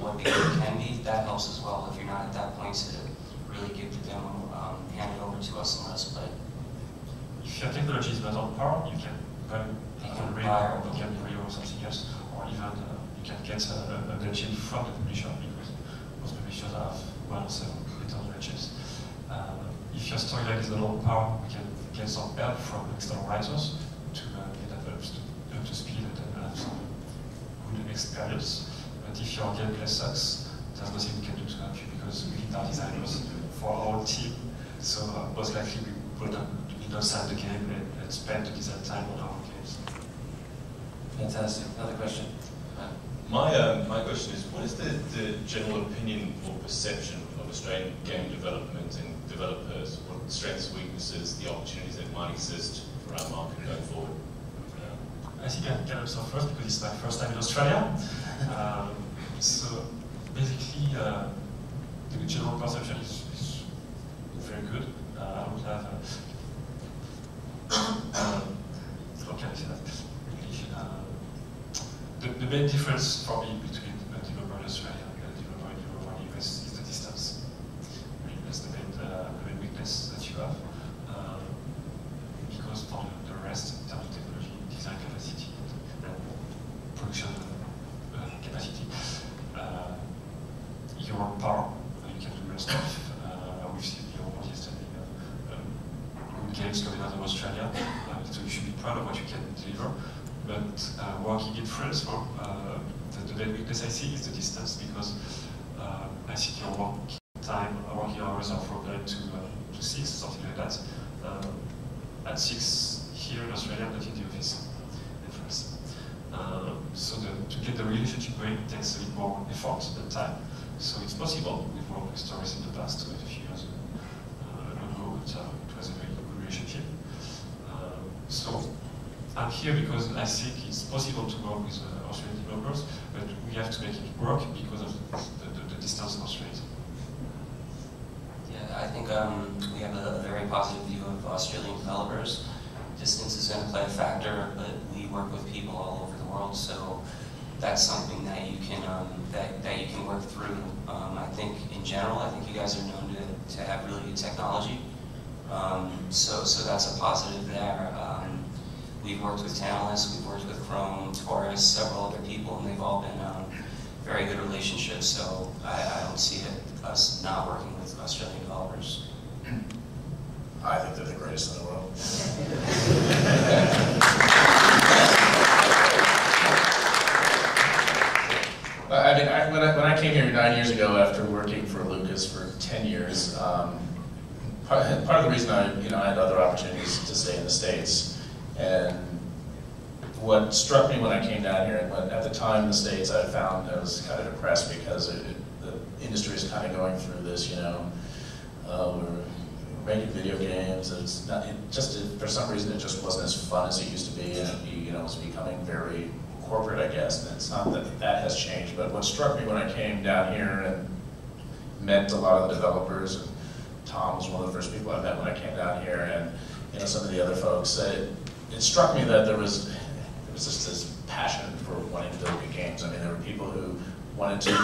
what the game can be, that helps as well. If you're not at that point to really give the demo, hand it over to us and let us play. If your technology is not on par, you can buy Rail or something else, or even you can get a engine from the publisher, because most publishers have one or several little engines. If your storyline is not on par, you can get some help from external writers to get that up to speed and have some good experience. But if your gameplay sucks, there's nothing we can do to help you, because we need our designers for our team. So most likely we don't sign the game and spend the design time on our games. Fantastic. Another question. My question is, what is the general opinion or perception of Australian game development and developers? What are the strengths, weaknesses, the opportunities that might exist for our market going forward? I think I can answer first because it's my first time in Australia. So basically, the general perception is very good. I don't have how can I say that? The main difference for me between a developer in Australia and a developer in Europe or the US is the distance. I mean, that's the main weakness that you have. Because for the rest, in terms of technology, design capacity, and production capacity, you're on par. You can do real stuff. We've seen the award yesterday. Good games coming out of Australia, so you should be proud of what you can deliver. But working in France, the main weakness I see is the distance, because I think your working hours are from 9 to 6, something like that. At 6 here in Australia, not in the office in France. So to get the relationship going takes a bit more effort than time. So it's possible. We've worked with stories in the past, quite a few years ago, but it was a very good relationship. So I'm here because I think it's possible to work with Australian developers, but we have to make it work because of the distance constraint. Yeah, I think we have a very positive view of Australian developers. Distance is going to play a factor, but we work with people all over the world, so that's something that you can that you can work through. I think in general, I think you guys are known to have really good technology, so that's a positive there. We've worked with Panelists, we've worked with Chrome, Taurus, several other people, and they've all been very good relationships, so I don't see us not working with Australian developers. I think they're the greatest in the world. I mean, when I came here 9 years ago after working for Lucas for 10 years, part of the reason I had other opportunities to stay in the States. And what struck me when I came down here, and at the time in the States, I found I was kind of depressed because the industry is kind of going through this, we're making video games. It's not, for some reason, it just wasn't as fun as it used to be, and it was becoming very corporate, I guess. And it's not that has changed, but what struck me when I came down here and met a lot of the developers, and Tom was one of the first people I met when I came down here, and some of the other folks. It struck me that there was just this passion for wanting to build good games. I mean, there were people who wanted to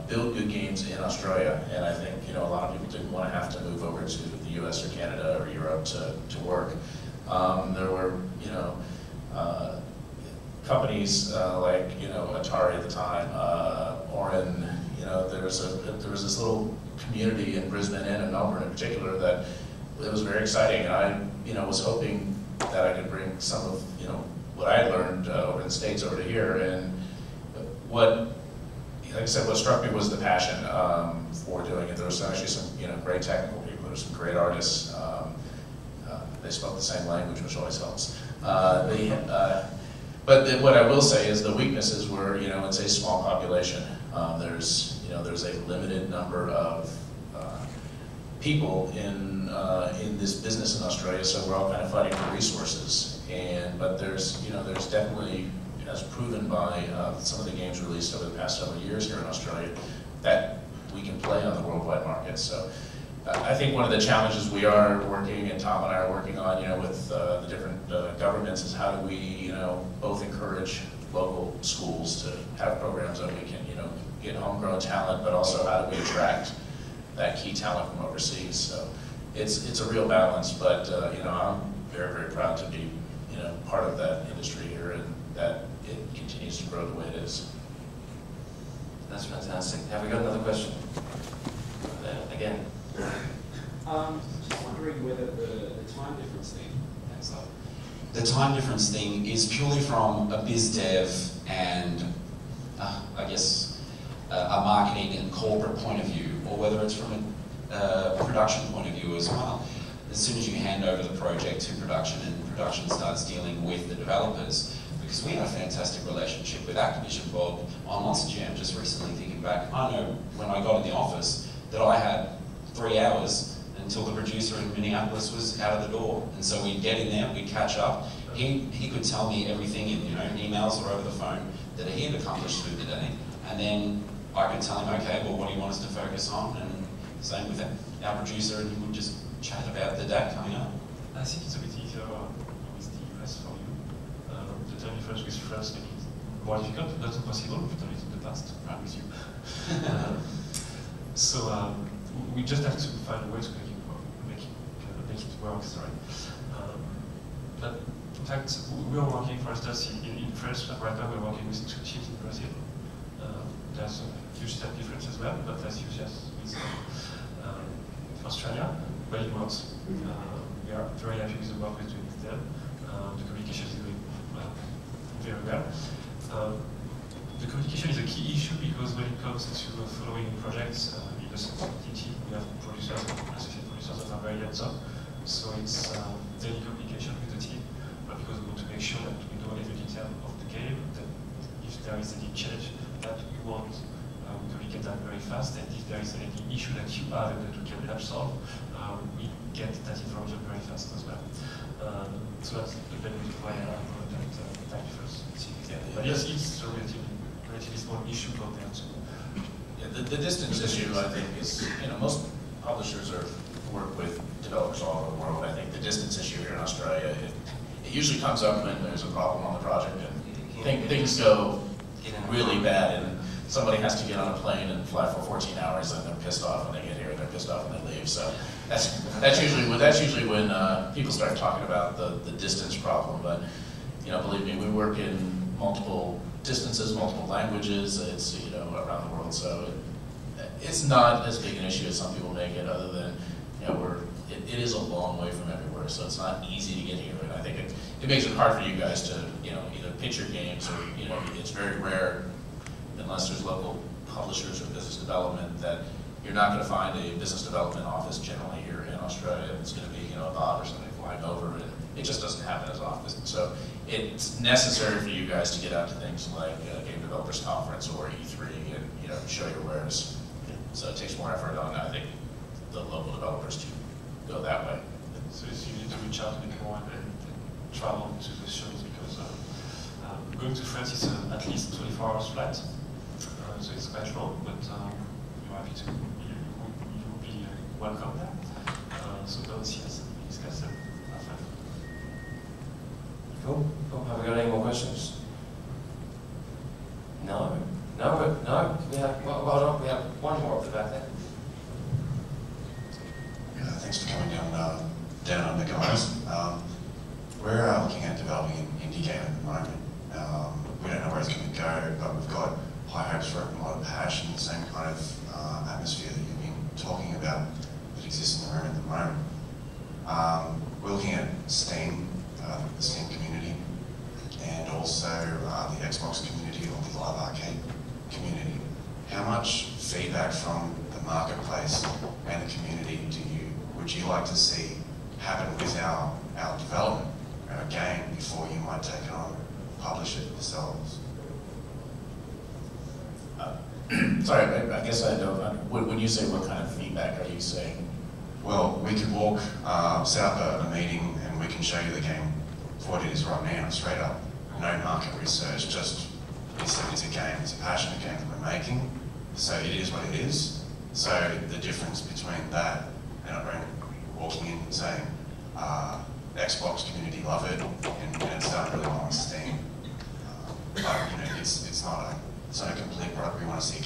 build good games in Australia, and I think a lot of people didn't want to have to move over to the U.S. or Canada or Europe to work. There were companies like Atari at the time, Orin. There was this little community in Brisbane and in Melbourne in particular that it was very exciting, and I was hoping that I could bring some of what I had learned over in the States over to here. And like I said, what struck me was the passion for doing it. There was actually some great technical people. There were some great artists. They spoke the same language, which always helps. But what I will say is the weaknesses were it's a small population. There's a limited number of people in this business in Australia, so we're all kind of fighting for resources. But there's definitely, as proven by some of the games released over the past several years here in Australia, that we can play on the worldwide market. So I think one of the challenges we are working, and Tom and I are working on, with the different governments, is how do we, both encourage local schools to have programs that we can, get homegrown talent, but also how do we attract that key talent from overseas. So it's a real balance, but you know, I'm very, very proud to be, you know, part of that industry here, and that it continues to grow the way it is. That's fantastic. Have we got another question? Again. Just wondering whether the time difference thing, the time difference thing is purely from a biz dev and I guess a marketing and corporate point of view, or whether it's from a production point of view as well. As soon as you hand over the project to production and production starts dealing with the developers, because we had a fantastic relationship with Activision, Bob, on Monster Jam, just recently thinking back. I know when I got in the office that I had 3 hours until the producer in Minneapolis was out of the door. And so we'd get in there, we'd catch up. He could tell me everything in, you know, emails or over the phone that he had accomplished through the day. And then I could tell him, okay, well, what do you want us to focus on? And same with our producer, and he would just chat about the day coming up. I think it's a bit easier with the US for you. The time difference with France maybe it's more difficult, not impossible. We've done it in the past with you. So we just have to find a way to make it work. Sorry. But in fact, we are working, for instance, in France. Right now, we're working with 2 teams in Brazil. There's a huge time difference as well, not as huge as with Australia, but it works. We are very happy with the work we're doing with them. The communication is going very well. The communication is a key issue because when it comes to following projects in the entity, we have producers, associate producers that are very hands-on. So it's daily communication with the team because we want to make sure that we know every detail of the game, that if there is any change that we want, we communicate that very fast, and if there is any issue that you have and that we can help solve, we get that information very fast as well. So that's the benefit of why I wrote that time difference. But yes, it's a relatively small issue compared to. Yeah, the distance issue, I think, is, you know, most publishers work with developers all over the world. I think the distance issue here in Australia, it usually comes up when there's a problem on the project and things go really bad, and somebody has to get on a plane and fly for 14 hours, and they're pissed off when they get here, and they're pissed off when they leave. So that's usually when people start talking about the distance problem. But you know, believe me, we work in multiple distances, multiple languages. It's, you know, around the world, so it's not as big an issue as some people make it. Other than, you know, it is a long way from everywhere, so it's not easy to get here. And I think it makes it hard for you guys to, you know, either pitch your games, or, you know, it's very rare, unless there's local publishers or business development, that you're not going to find a business development office generally here in Australia. It's going to be, you know, a Bob or somebody flying over, and it just doesn't happen as often. So it's necessary for you guys to get out to things like Game Developers Conference or E3 and, you know, show your wares. So it takes more effort on, I think, the local developers to go that way. So you need to reach out a bit more and travel to the shows, because going to France is at least 24 hours flight, so it's quite long, but you're happy to, you will be welcome there. So don't see us and discuss it. Cool. Have we got any more questions? No. No. We have, well done. We have one more up the back there. Yeah, thanks for coming down under, guys. We're looking at developing an indie game at the moment. We don't know where it's going to go, but we've got high hopes for it and a lot of passion, the same kind of atmosphere that you've been talking about that exists in the room at the moment. We're looking at Steam, the Steam community, and also the Xbox community or the Live Arcade community. How much feedback from the marketplace and the community would you like to see happen with our development, our game, before you might take it on and publish it yourselves? Sorry, I guess I don't. When you say what kind of feedback are you saying? Well, we could set up a meeting and we can show you the game for what it is right now, straight up. No market research, just it's a game, it's a passionate game that we're making, so it is what it is. So the difference between that and walking in and saying, Xbox community love it, and it's done really well on Steam. But you know, it's not a complete product. We want to see it